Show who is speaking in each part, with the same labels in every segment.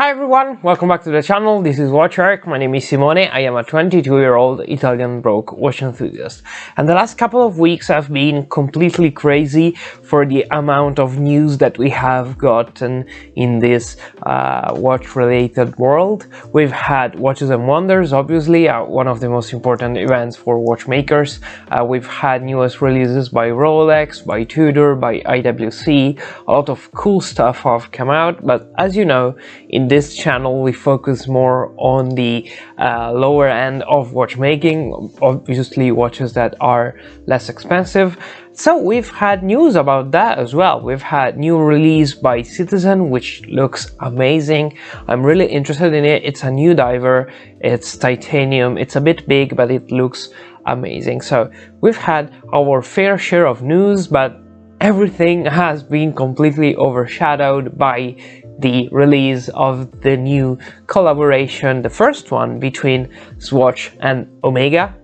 Speaker 1: Hi everyone, welcome back to the channel. This is Watch. My name is Simone. I am a 22-year-old Italian broke watch enthusiast, and the last couple of weeks have been completely crazy for the amount of news that we have gotten in this watch-related world. We've had Watches and Wonders, obviously, one of the most important events for watchmakers. We've had newest releases by Rolex, by Tudor, by IWC. A lot of cool stuff have come out, but as you know, in this channel we focus more on the lower end of watchmaking, obviously watches that are less expensive. So we've had news about that as well. We've had new release by Citizen, which looks amazing. I'm really interested in it. It's a new diver, it's titanium, it's a bit big, but it looks amazing. So we've had our fair share of news, but everything has been completely overshadowed by the release of the new collaboration, the first one between Swatch and Omega.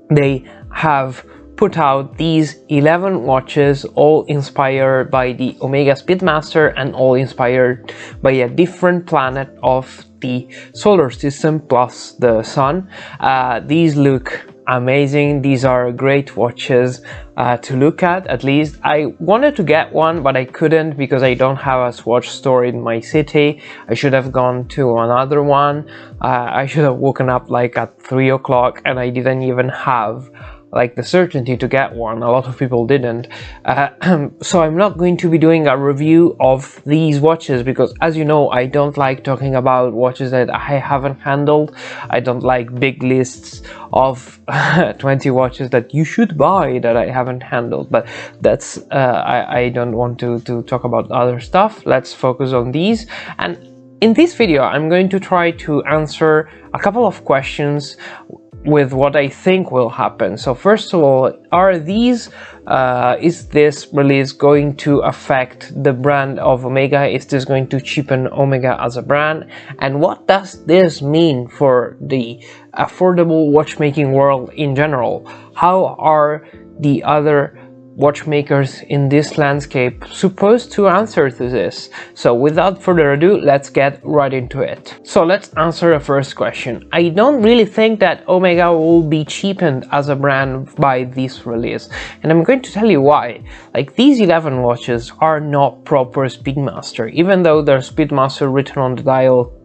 Speaker 1: They have put out these 11 watches, all inspired by the Omega Speedmaster and all inspired by a different planet of the solar system plus the sun. These look amazing. These are great watches to look at least. I wanted to get one, but I couldn't because I don't have a Swatch store in my city. I should have gone to another one. I should have woken up like at 3 o'clock, and I didn't even have like the certainty to get one. A lot of people didn't. So I'm not going to be doing a review of these watches because, as you know, I don't like talking about watches that I haven't handled. I don't like big lists of 20 watches that you should buy that I haven't handled, but that's I don't want to talk about other stuff. Let's focus on these, and in this video I'm going to try to answer a couple of questions with what I think will happen. So first of all, is this release going to affect the brand of Omega? Is this going to cheapen Omega as a brand? And what does this mean for the affordable watchmaking world in general? How are the other watchmakers in this landscape supposed to answer to this? So without further ado, let's get right into it. So let's answer the first question. I don't really think that Omega will be cheapened as a brand by this release, and I'm going to tell you why. Like, these 11 watches are not proper Speedmaster, even though there's Speedmaster written on the dial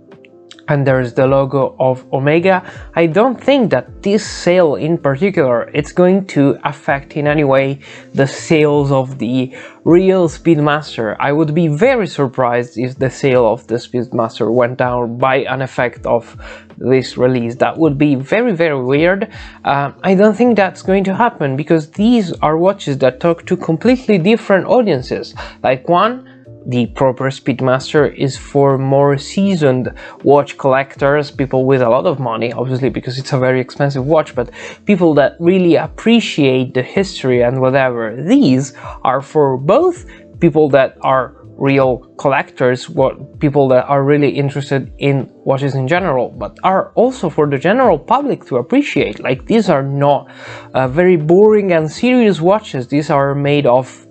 Speaker 1: and there's the logo of Omega. I don't think that this sale in particular it's going to affect in any way the sales of the real Speedmaster. I would be very surprised if the sale of the Speedmaster went down by an effect of this release. That would be very, very weird. I don't think that's going to happen because these are watches that talk to completely different audiences. Like, one, the proper Speedmaster is for more seasoned watch collectors, people with a lot of money, obviously, because it's a very expensive watch, but people that really appreciate the history and whatever. These are for both people that are real collectors, people that are really interested in watches in general, but are also for the general public to appreciate. Like, these are not very boring and serious watches. These are made of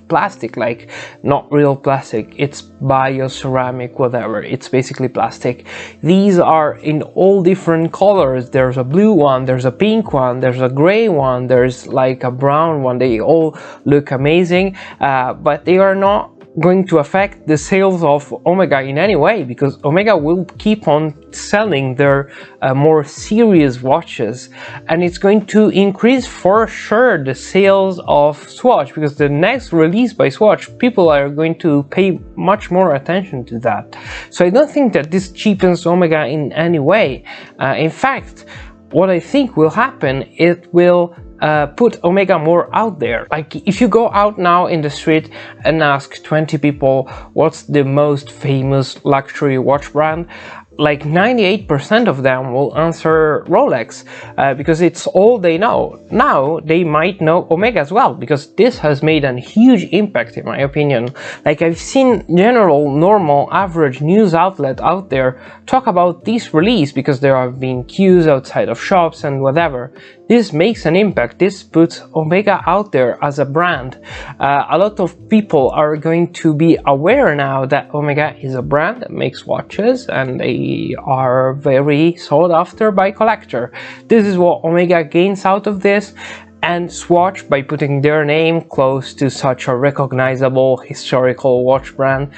Speaker 1: plastic, like not real plastic. It's bio-ceramic, whatever. It's basically plastic. These are in all different colors. There's a blue one, there's a pink one, there's a gray one, there's like a brown one. They all look amazing, but they are not going to affect the sales of Omega in any way, because Omega will keep on selling their more serious watches, and it's going to increase for sure the sales of Swatch, because the next release by Swatch, people are going to pay much more attention to that. So I don't think that this cheapens Omega in any way. In fact, what I think will happen, it will put Omega more out there. Like, if you go out now in the street and ask 20 people what's the most famous luxury watch brand, like 98% of them will answer Rolex because it's all they know. Now they might know Omega as well, because this has made a huge impact in my opinion. Like, I've seen general, normal, average news outlet out there talk about this release because there have been queues outside of shops and whatever. This makes an impact. This puts Omega out there as a brand. A lot of people are going to be aware now that Omega is a brand that makes watches, and they are very sought after by collectors. This is what Omega gains out of this, and Swatch, by putting their name close to such a recognizable historical watch brand,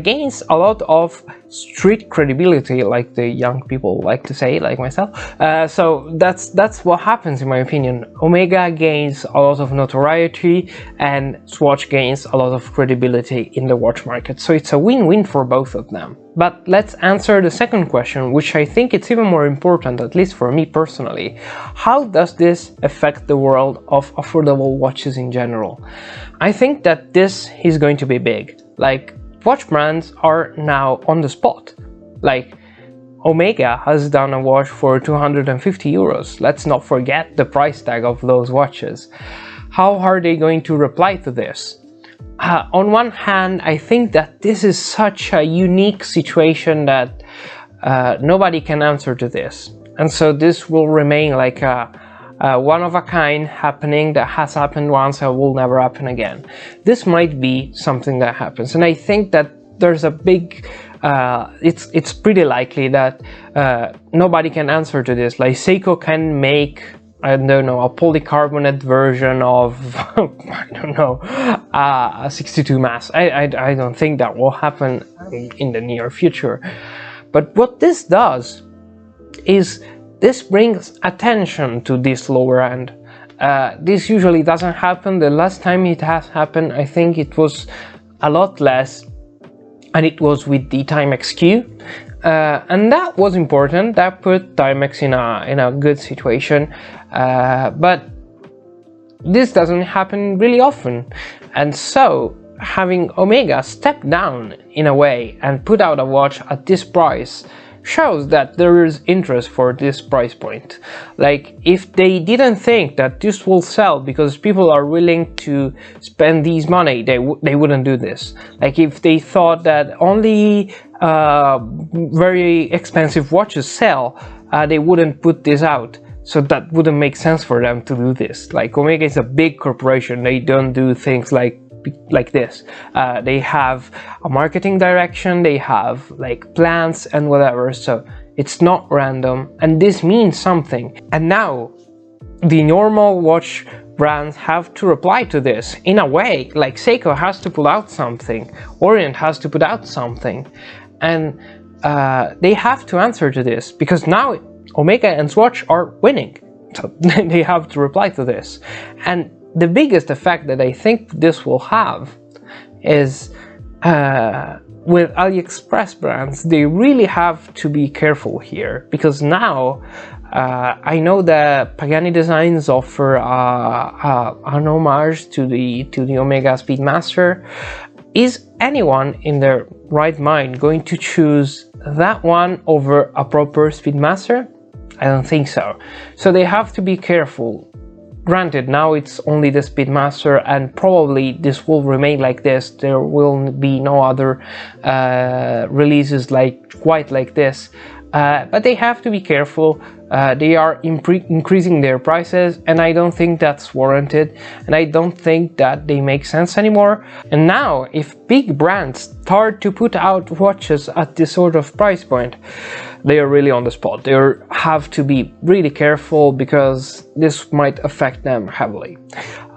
Speaker 1: gains a lot of street credibility, like the young people like to say, like myself. So that's what happens in my opinion. Omega gains a lot of notoriety and Swatch gains a lot of credibility in the watch market. So it's a win-win for both of them. But let's answer the second question, which I think it's even more important, at least for me personally. How does this affect the world of affordable watches in general? I think that this is going to be big. Like, watch brands are now on the spot. Like, Omega has done a watch for 250 euros. Let's not forget the price tag of those watches. How are they going to reply to this? On one hand, I think that this is such a unique situation that nobody can answer to this. And so this will remain like a one-of-a-kind happening that has happened once and will never happen again. This might be something that happens. And I think that there's a big... it's pretty likely that nobody can answer to this. Like, Seiko can make, I don't know, a polycarbonate version of I don't know, a 62 mass. I don't think that will happen in the near future. But what this does is this brings attention to this lower end. This usually doesn't happen. The last time it has happened, I think it was a lot less, and it was with the Timex Q. And that was important. That put Timex in a good situation, but this doesn't happen really often. And so having Omega step down in a way and put out a watch at this price shows that there is interest for this price point. Like, if they didn't think that this will sell because people are willing to spend these money, they wouldn't do this. Like, if they thought that only very expensive watches sell, they wouldn't put this out. So that wouldn't make sense for them to do this. Like, Omega is a big corporation. They don't do things like this. They have a marketing direction, they have like plans and whatever, so it's not random, and this means something. And now the normal watch brands have to reply to this in a way. Like, Seiko has to put out something, Orient has to put out something, and they have to answer to this, because now Omega and Swatch are winning, so they have to reply to this. And the biggest effect that I think this will have is with AliExpress brands. They really have to be careful here, because now I know that Pagani Designs offer an homage to the Omega Speedmaster. Is anyone in their right mind going to choose that one over a proper Speedmaster? I don't think so. So they have to be careful. Granted, now it's only the Speedmaster, and probably this will remain like this. There will be no other releases quite like this. But they have to be careful. They are increasing their prices, and I don't think that's warranted, and I don't think that they make sense anymore. And now, if big brands start to put out watches at this sort of price point, they are really on the spot. They have to be really careful, because this might affect them heavily.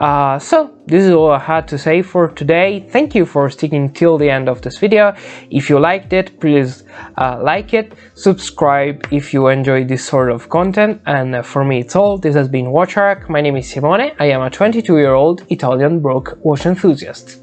Speaker 1: So this is all I had to say for today. Thank you for sticking till the end of this video. If you liked it, please like it, subscribe if you enjoy this sort of content, and for me it's all. This has been Watch Arc. My name is Simone. I am a 22-year-old Italian broke watch enthusiast.